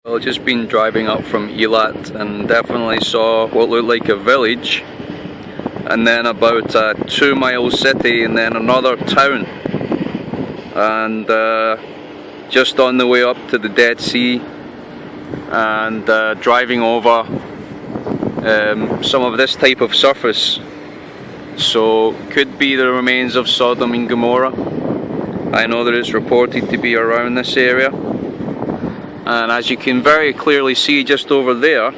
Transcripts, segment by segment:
Well, just been driving up from Eilat and definitely saw what looked like a village, and then about a 2-mile city and then another town, and just on the way up to the Dead Sea, and driving over some of this type of surface. So could be the remains of Sodom and Gommorah. I know that it's reported to be around this area, and as you can very clearly see just over there,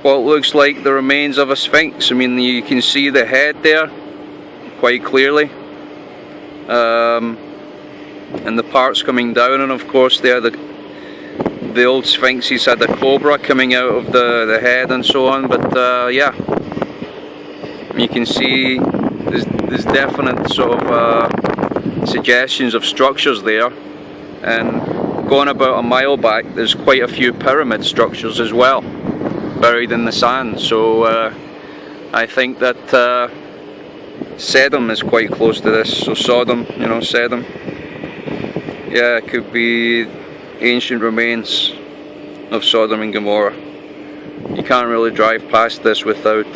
what looks like the remains of a sphinx. I mean, you can see the head there quite clearly, and the parts coming down, and of course there the old sphinxes had a cobra coming out of the head and so on. But yeah, you can see there's definite sort of suggestions of structures there, and going about a mile back there's quite a few pyramid structures as well buried in the sand. So I think that Sodom is quite close to this. So Sodom, you know, Sodom, yeah, it could be ancient remains of Sodom and Gommorah. You can't really drive past this without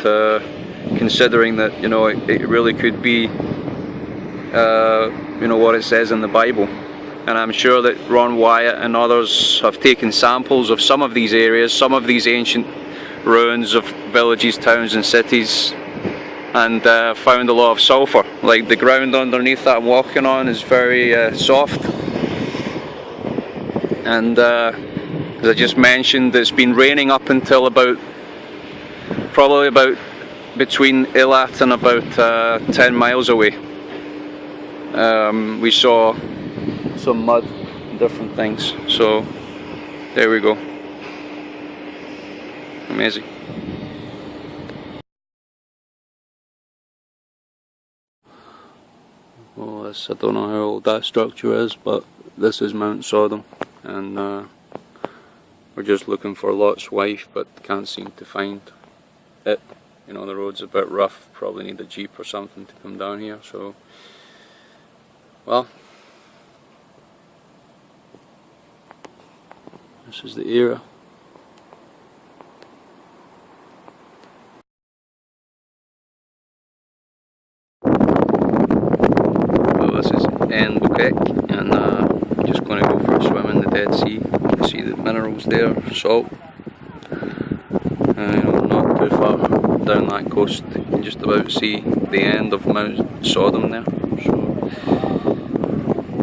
considering that, you know, it really could be you know, what it says in the Bible. And I'm sure that Ron Wyatt and others have taken samples of some of these areas, some of these ancient ruins of villages, towns and cities, and found a lot of sulphur. Like the ground underneath that I'm walking on is very soft, and as I just mentioned, it's been raining up until probably about between Eilat and about 10 miles away. We saw some mud and different things, so there we go. Amazing. Well, I don't know how old that structure is, but this is Mount Sodom, and we're just looking for Lot's wife, but can't seem to find it. You know, the road's a bit rough, probably need a jeep or something to come down here, so well, this is the area. Well, this is End Creek, and just going to go for a swim in the Dead Sea. You see the minerals there, salt. You know, not too far down that coast, you can just about see the end of Mount Sodom there. So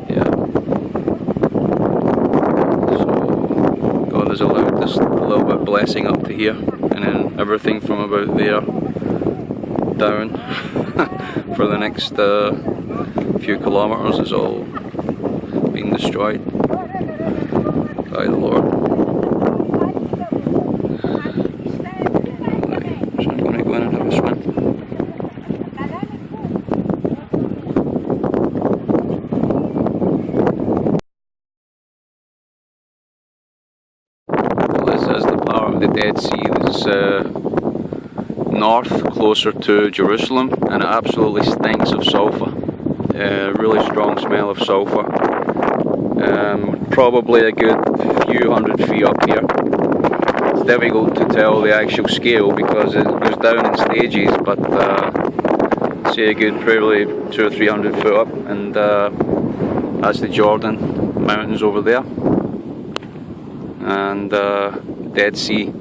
yeah, so God has allowed this a little bit of blessing up to here, and then everything from about there down for the next few kilometers is all being destroyed by the Lord. So I'm going to go in and have a swim. Well, this is the part of the Dead Sea that's north, closer to Jerusalem, and it absolutely stinks of sulphur. Really strong smell of sulphur. Probably a good few hundred feet up here. It's difficult to tell the actual scale because it goes down in stages, but say a good probably 200 or 300 foot up, and that's the Jordan mountains over there, and Dead Sea.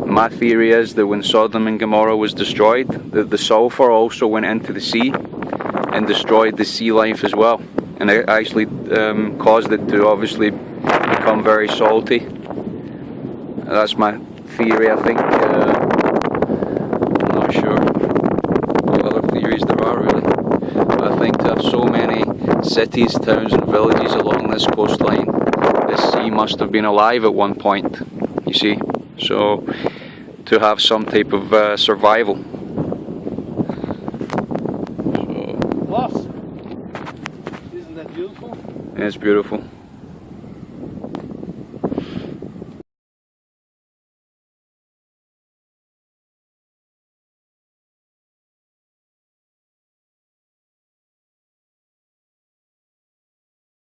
My theory is that when Sodom and Gommorah was destroyed, the sulphur also went into the sea and destroyed the sea life as well, and it actually caused it to obviously become very salty. That's my theory, I think. I'm not sure what other theories there are really, but I think to have so many cities, towns and villages along this coastline, this sea must have been alive at one point, you see, so to have some type of survival. Isn't that beautiful? It's beautiful.